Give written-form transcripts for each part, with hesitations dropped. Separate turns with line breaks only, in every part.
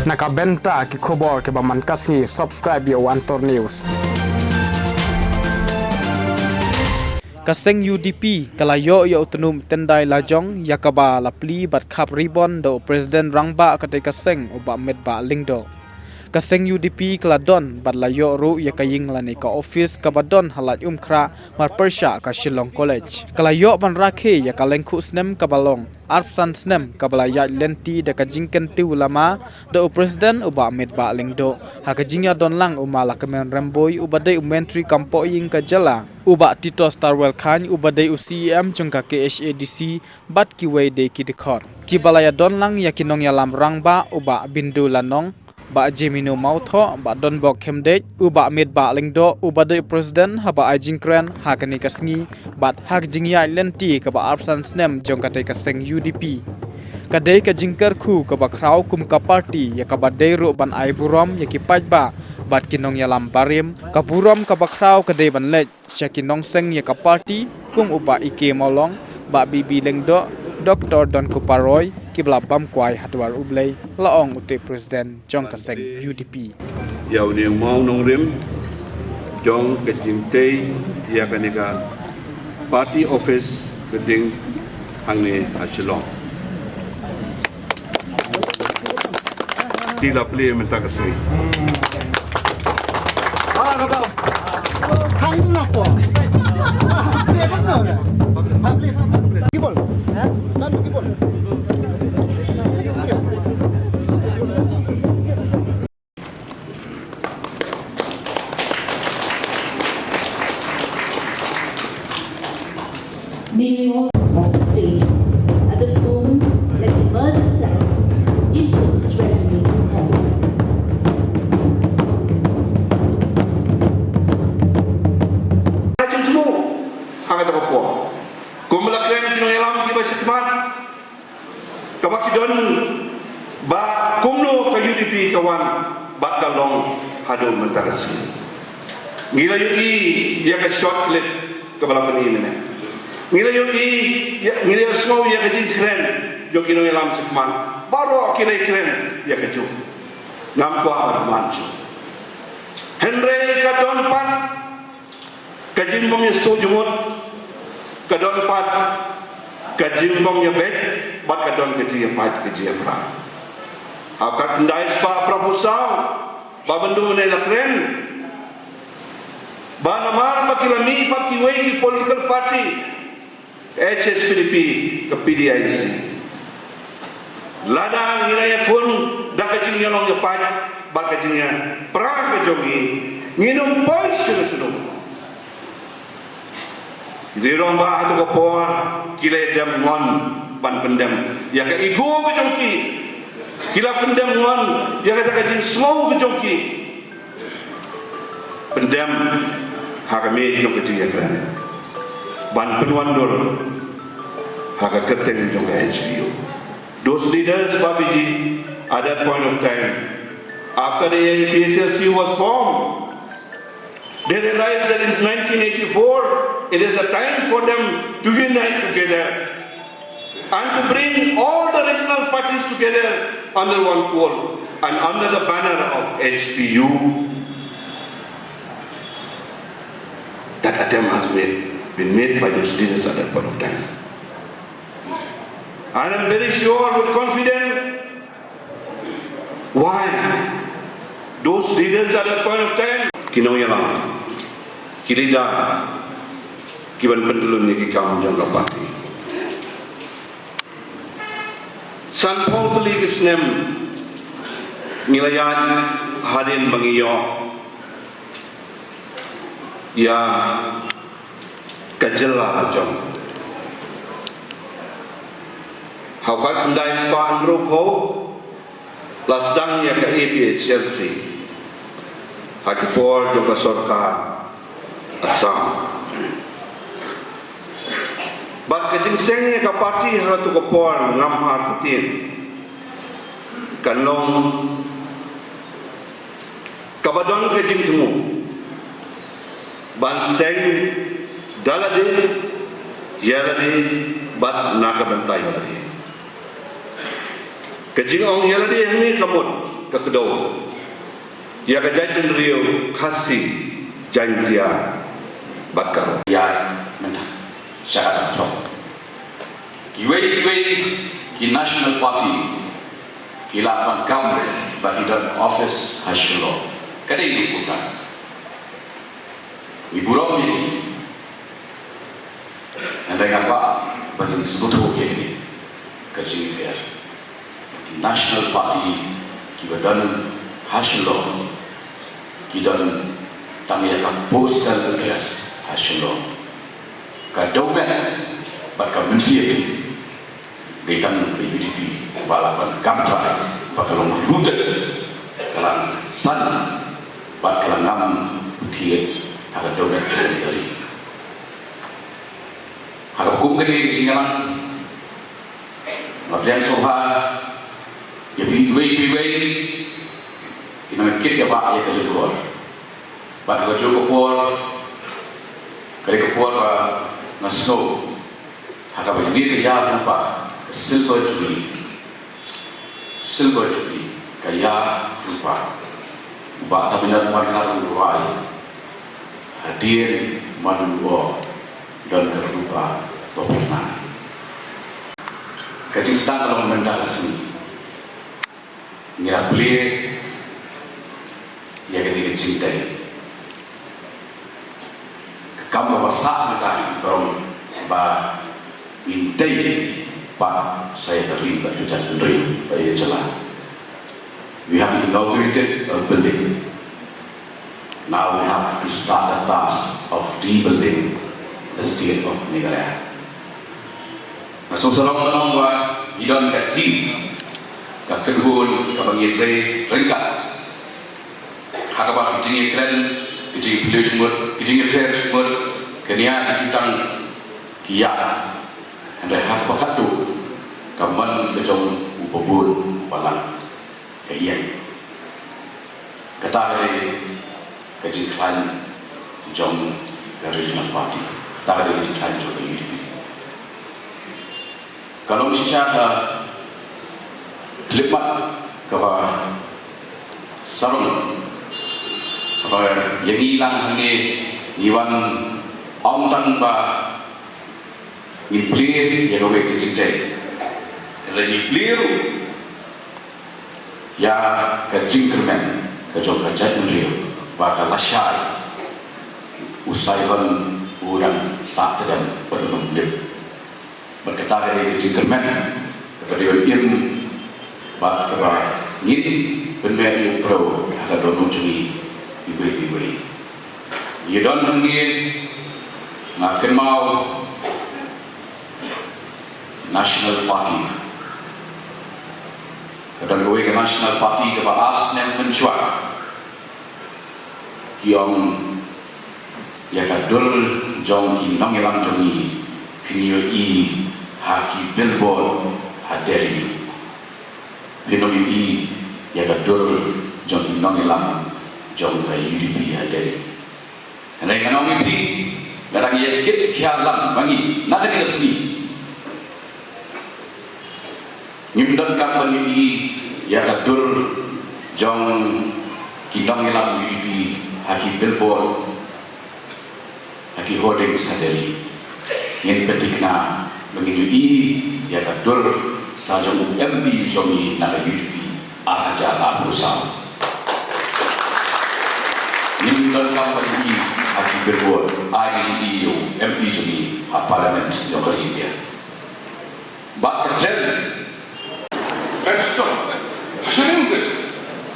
Nakabenta ki khobor ke baman kasngi subscribe yo Antor News.
Kaseng UDP kalayo ya utunum tendai lajong yakaba lapli bat khap ribon do Presiden Rangba kate kaseng uba medba lingdo. Kaseng UDP keladon bat layo ru yakaying lani ka office kabadon halat umkra mar persha ka Shillong College. Kalayo ban rakhe yakalengku snem kabalong arpsan snem kabalaya lenti de kajingken ti ulama do Presiden uba medba lingdo. Hakajingya don lang umala kemen remboy ubadai umentri kampo ying kajala. Uba Tito Starwell Khan ubadai UCEM jengka ke HADC bat kiwei de kidikot. Kibalaya don lang yakinong yalam Rangba uba bindu lanong ba Jemino Mautho ba Donbok Khemdej uba medba lingdo ubadai Presiden haba ajingkren hakani kasngi bat hak jingya lenti ka ba arpsan snem jongkate kaseng UDP. Kadai ka jingkar khu ka ba kraw kum ka party ya ka ba deiru ban aiburom ya ki pajba bat kinong yalam barim ka burom ka ba kraw kadai ban lej syakinong seng ya ka party kum uba ike molong ba bibi lengdo Dr. Don Kuparoy kibla bam kwai hatwar ublay laong uti Presiden jong kaseng UDP.
Yau ni mau nong rim jong ke jingtei ya kanika party office geding hangne Shillong. Tila play minta kasih.
May we all on the stage. At this moment, let's immerse ourselves into this resonating poem.
Macam tu, hangat apa puak. Kumulakan kino yalam kita sekemat. Kabaki don ba kumno ka UDP kawan bakalong hadu mentagasi. Ngila yui dia ka short clip kabala pani ni. Ngila yui ngila semua dia ka jin keren jo kino yalam sekemat. Baru kira keren dia ka jo. Ngam kwa manchu. Henry ka don pat kajin mong yeso jumot kadon pat kajin mong yabet bat kadon kajin pat kajin pra akat ndai spa proposal ba bendu ne lakren ba namar pakilami pakiwei political party HSPDP ke PDIC ladang nilai pun dak kajin nyolong ye pat bat kajin pra kajogi nginum poi sunu di romba atau kapor kila dem ngon ban pendem ya ka igu ke jongki kila pendem ngon ya ka kajin slow ke jongki pendem hakame jongki ya kan ban penwandur haka keteng jongki HPU those leaders babiji at that point of time after the PHLC was formed they realized that in 1984 it is a time for them to unite together and to bring all the regional parties together under one fold and under the banner of HPU. That attempt has been made by those leaders at that point of time. And I'm very sure with confidence why those leaders at that point of time kinoyalang kilida kiban pendulun ni kikam jangka parti san paul beli kisnem nilayan hadin bangiyo ya kajela ajong haukat ndai spa andruko lasdang ya ka APHLC Hakifor juga sorka asam. Bat kajing sengnya kapati hatu kapor ngam hartin. Kanong kabadon kajing temu. Ban seng dalade yalade bat nakabantai yalade. Kajing ong yalade ini kamot kekedau. Ya kejadian Rio kasih janjian bakal.
Ya mentah syarat top. Kiwei ki National Party kilapan kamre bagi dan office hasillo. Kadai ini bukan. Ibu Romi andai apa bagi sebut ini kaji dia. National Party kibadan hasillo kidan tangya ka postal kelas hasillo ka domen bakal mensiap gitan PDP balapan kamprai bakal rudet kalang san bakal ngam putih akan domen dari harap hukum kini singalan Mabian soha ya biwei kita mikir ya pak ya kali keluar pada kerja keluar kali keluar nasno haka begini kerja apa silver jubilee kaya lupa bah tapi nak mereka luai hadir malu dan terlupa topena kajistan dalam mendalasi ngira beli ya ketika cintai kamu basak matahari baru bah mintai pak saya terlibat di jalan Rio pada jalan. We have inaugurated a building. Now we have to start the task of rebuilding the state of Meghalaya. Masalah bahwa idon kecil, kekedul, kebangitai, ringkat. Hakabah kijing keren, kijing beliau jemur, kijing keren jemur, kenia dijutang kia. Andai hak pakatu, kaman kejong upabun balang kaian. Kata hari kejing klan jong regional party, tak ada kejing klan jong UDP. Kalau secara klimat kepada sarung, kepada yang hilang ini iwan omtan ba implir ya kowe kecintai lagi pliru ya kecingkermen kejong kejadian Rio bakal lasyai usaiban urang saat dan penuh lip berkata dari kecingkermen kepada im bakal ngin benar yang pro akan dono cumi ibri ya don ngin makin mau National Party. Kadang gue ke National Party ke baas nem mencuat. Kiong ya kadul jong ki nongelam jongi kinyo I haki billboard haderi. Kinyo I ya kadul jong ki nongelam jong ka UDP haderi. Andai kanong ini kadang ya kit kialam bangi nada ni resmi. Nyimdan kapan ini ya kadur jong kidang ilang UDP haki billboard haki holding sadari yang petikna menginui ya kadur sajong MB jongi nara UDP aja la berusaha nyimdan kapan ini haki billboard IEU MP jongi parlimen yang India bak kerja
Stop. Hasilnya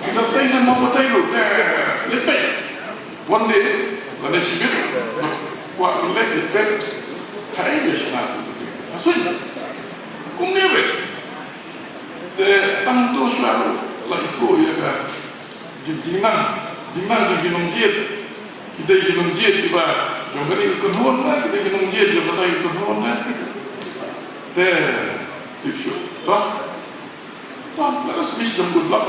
kita pengen mau bertayu, lepas one day, ada sibuk, buat lepas lepas, hari ini sana, hasilnya, kumniawe, tang tu selalu lagi kau ya kan, jiman di ginung jet, kita ginung jet tiba, jangan ikut konhon lah, kita ginung jet jangan tak ikut konhon lah, itu, tak. Let us wish them good luck,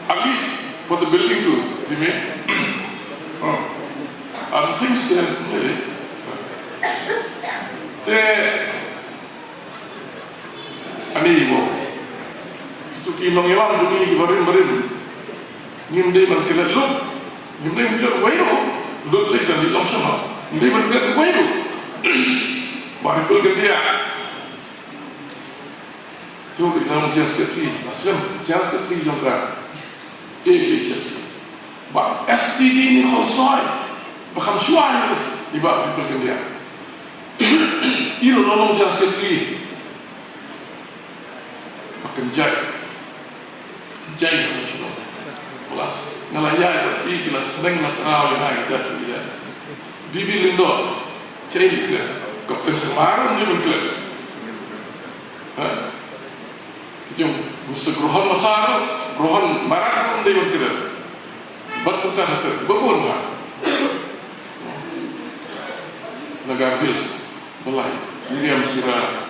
at least for the building to remain. Other things ani ibu itu kilong ilang dunia barin Ngimdai man kila look, ngimdai man kila wayo, look like the little option. Ngimdai man kila wayo. Bagi kul kerja. Tu kita nak jadi asam, jadi jangka. just but STD ni khosai, bakam suai di bawah kul kerja. Ilo nolong jadi. Makan jai macam kelas ngelajai di kelas seneng nak tahu yang kita dia bibi lindo jai kita kapten Semarang dia mungkin yang musuh grohan masalah grohan marah pun dia mungkin betul betul betul lah negara Hils mulai ini yang kira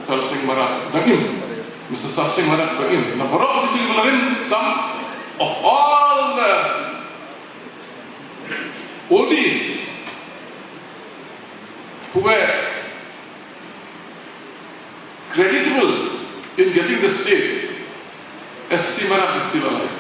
salsing marah daging Mr. Samsung mana begini? Nah, orang itu kemarin of all the oldies who were creditable in getting the state, SC Marat is still alive.